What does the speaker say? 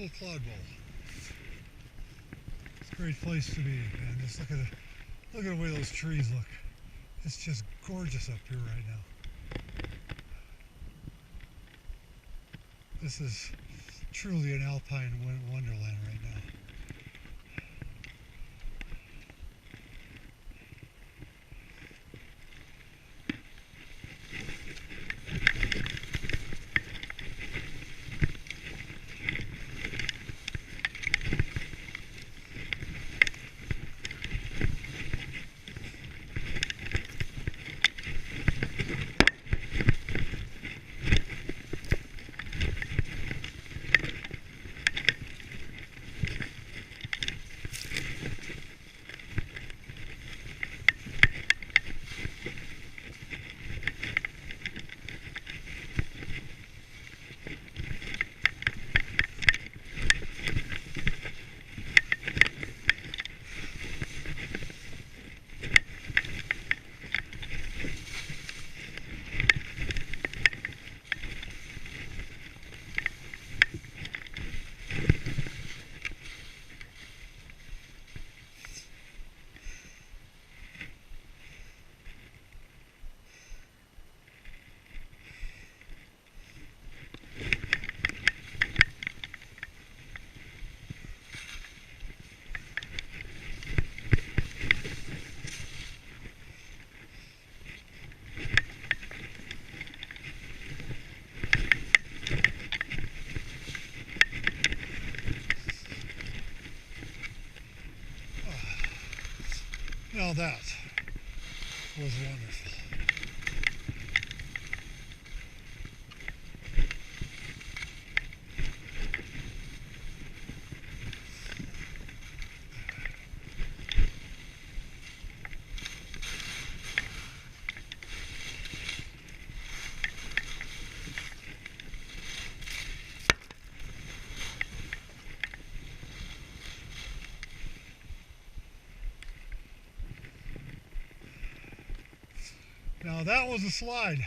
little cloud bowl. It's a great place to be, man. Just look at it. Look at the way those trees look. It's just gorgeous up here right now. This is truly an alpine wonderland right now. Now that was wonderful. Now that was a slide.